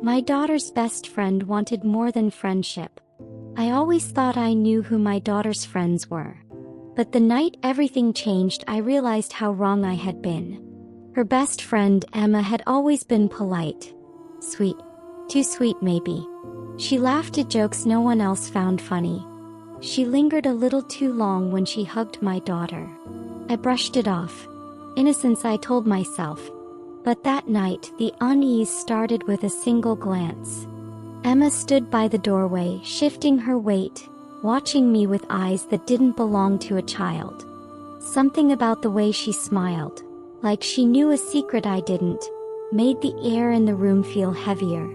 My daughter's best friend wanted more than friendship. I always thought I knew who my daughter's friends were. But the night everything changed, I realized how wrong I had been. Her best friend, Emma, had always been polite. Sweet. Too sweet, maybe. She laughed at jokes no one else found funny. She lingered a little too long when she hugged my daughter. I brushed it off. Innocence, I told myself. But that night, the unease started with a single glance. Emma stood by the doorway, shifting her weight, watching me with eyes that didn't belong to a child. Something about the way she smiled, like she knew a secret I didn't, made the air in the room feel heavier.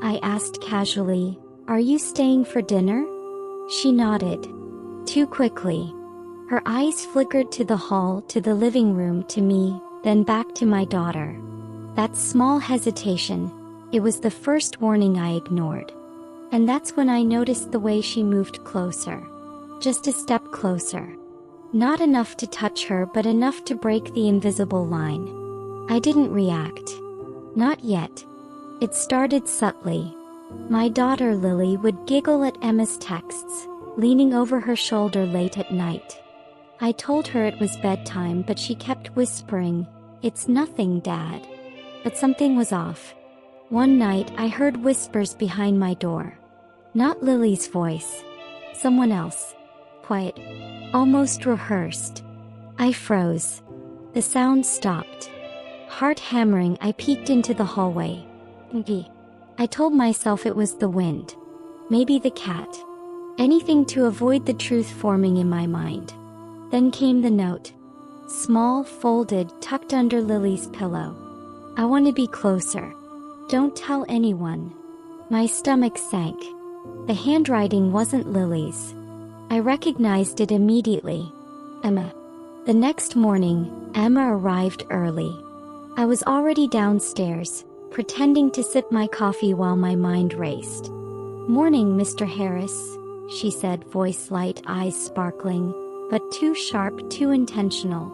I asked casually, "Are you staying for dinner?" She nodded. Too quickly. Her eyes flickered to the hall, to the living room, to me, then back to my daughter. That small hesitation, it was the first warning I ignored. And that's when I noticed the way she moved closer. Just a step closer. Not enough to touch her, but enough to break the invisible line. I didn't react. Not yet. It started subtly. My daughter Lily would giggle at Emma's texts, leaning over her shoulder late at night. I told her it was bedtime, but she kept whispering, "It's nothing, Dad." But something was off. One night I heard whispers behind my door. Not Lily's voice. Someone else. Quiet. Almost rehearsed. I froze. The sound stopped. Heart hammering, I peeked into the hallway. I told myself it was the wind. Maybe the cat. Anything to avoid the truth forming in my mind. Then came the note. Small, folded, tucked under Lily's pillow. "I want to be closer. Don't tell anyone." My stomach sank. The handwriting wasn't Lily's. I recognized it immediately. Emma. The next morning, Emma arrived early. I was already downstairs, pretending to sip my coffee while my mind raced. "Morning, Mr. Harris," she said, voice light, eyes sparkling, but too sharp, too intentional.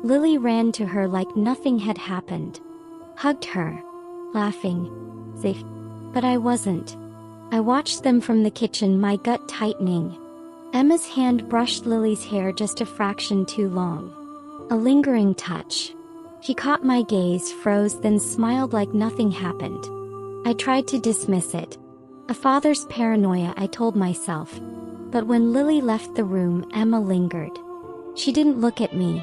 Lily ran to her like nothing had happened. Hugged her, laughing. Safe. But I wasn't. I watched them from the kitchen, my gut tightening. Emma's hand brushed Lily's hair just a fraction too long. A lingering touch. She caught my gaze, froze, then smiled like nothing happened. I tried to dismiss it. A father's paranoia, I told myself. But when Lily left the room, Emma lingered. She didn't look at me.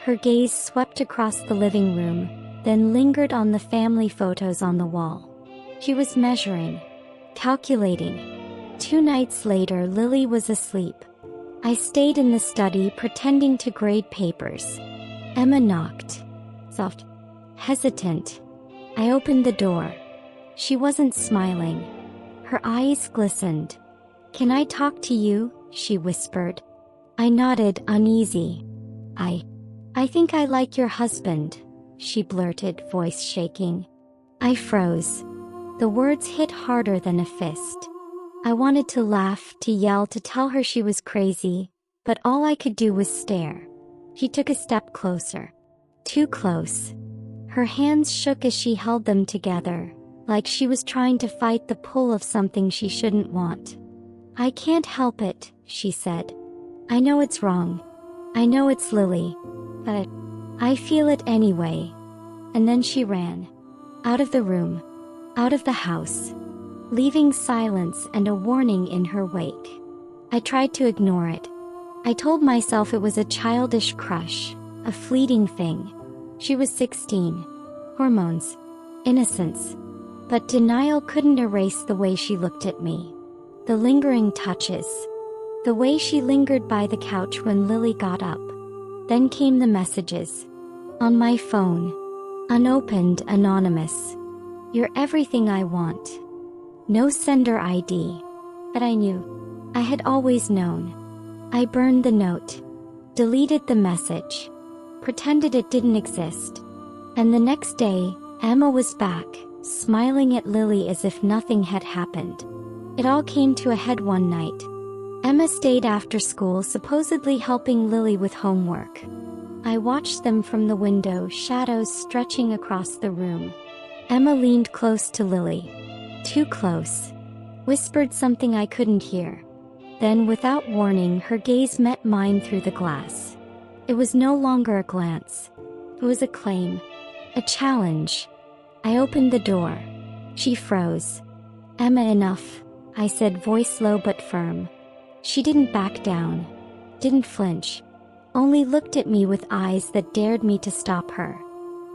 Her gaze swept across the living room, then lingered on the family photos on the wall. She was measuring, calculating. 2 nights later, Lily was asleep. I stayed in the study, pretending to grade papers. Emma knocked. Soft. Hesitant. I opened the door. She wasn't smiling. Her eyes glistened. "Can I talk to you?" she whispered. I nodded, uneasy. I think I like your husband," she blurted, voice shaking. I froze. The words hit harder than a fist. I wanted to laugh, to yell, to tell her she was crazy, but all I could do was stare. She took a step closer. Too close. Her hands shook as she held them together, like she was trying to fight the pull of something she shouldn't want. "I can't help it," she said. "I know it's wrong. I know it's Lily. But I feel it anyway." And then she ran. Out of the room. Out of the house. Leaving silence and a warning in her wake. I tried to ignore it. I told myself it was a childish crush, a fleeting thing. She was 16. Hormones. Innocence. But denial couldn't erase the way she looked at me. The lingering touches. The way she lingered by the couch when Lily got up. Then came the messages. On my phone. Unopened, anonymous. "You're everything I want." No sender ID. But I knew. I had always known. I burned the note. Deleted the message. Pretended it didn't exist. And the next day, Emma was back, smiling at Lily as if nothing had happened. It all came to a head one night. Emma stayed after school, supposedly helping Lily with homework. I watched them from the window, shadows stretching across the room. Emma leaned close to Lily. Too close. Whispered something I couldn't hear. Then, without warning, her gaze met mine through the glass. It was no longer a glance. It was a claim. A challenge. I opened the door. She froze. "Emma, enough," I said, voice low but firm. She didn't back down. Didn't flinch. Only looked at me with eyes that dared me to stop her.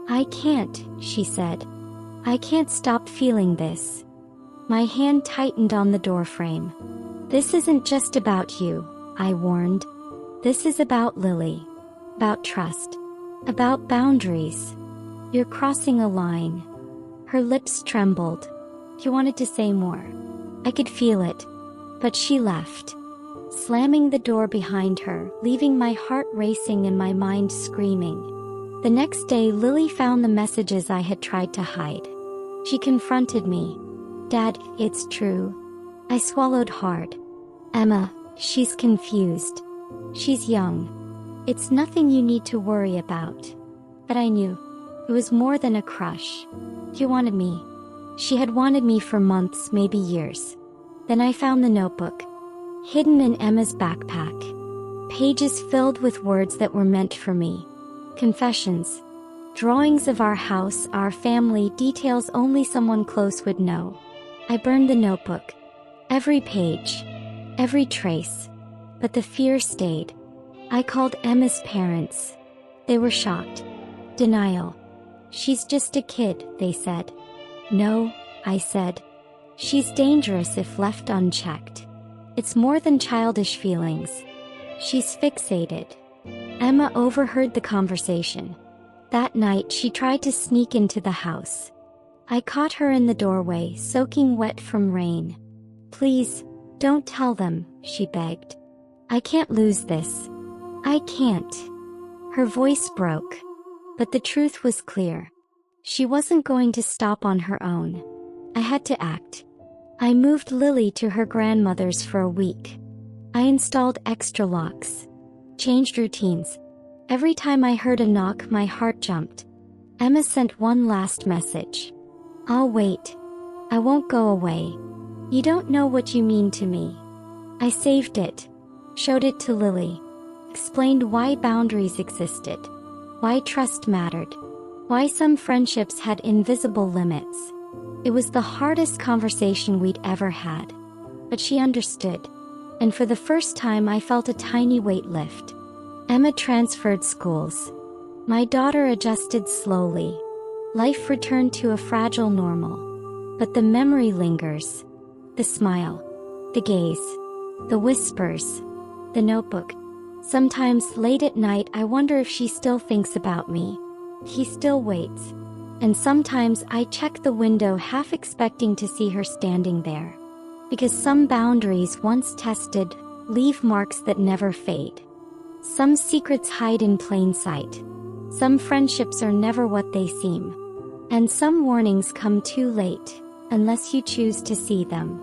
"I can't," she said. "I can't stop feeling this." My hand tightened on the doorframe. "This isn't just about you," I warned. "This is about Lily. About trust. About boundaries. You're crossing a line." Her lips trembled. She wanted to say more. I could feel it. But she left, slamming the door behind her, leaving my heart racing and my mind screaming. The next day, Lily found the messages I had tried to hide. She confronted me. "Dad, it's true." I swallowed hard. "Emma, she's confused. She's young. It's nothing you need to worry about." But I knew. It was more than a crush. She wanted me. She had wanted me for months, maybe years. Then I found the notebook, hidden in Emma's backpack. Pages filled with words that were meant for me. Confessions. Drawings of our house, our family, details only someone close would know. I burned the notebook. Every page. Every trace. But the fear stayed. I called Emma's parents. They were shocked. Denial. "She's just a kid," they said. "No," I said. "She's dangerous if left unchecked. It's more than childish feelings. She's fixated." Emma overheard the conversation. That night, she tried to sneak into the house. I caught her in the doorway, soaking wet from rain. "Please, don't tell them," she begged. "I can't lose this. I can't." Her voice broke. But the truth was clear. She wasn't going to stop on her own. I had to act. I moved Lily to her grandmother's for a week. I installed extra locks. Changed routines. Every time I heard a knock, my heart jumped. Emma sent one last message. "I'll wait. I won't go away. You don't know what you mean to me." I saved it. Showed it to Lily. Explained why boundaries existed. Why trust mattered. Why some friendships had invisible limits. It was the hardest conversation we'd ever had. But she understood. And for the first time, I felt a tiny weight lift. Emma transferred schools. My daughter adjusted slowly. Life returned to a fragile normal. But the memory lingers. The smile. The gaze. The whispers. The notebook. Sometimes late at night, I wonder if she still thinks about me. He still waits. And sometimes I check the window, half expecting to see her standing there. Because some boundaries, once tested, leave marks that never fade. Some secrets hide in plain sight. Some friendships are never what they seem. And some warnings come too late, unless you choose to see them.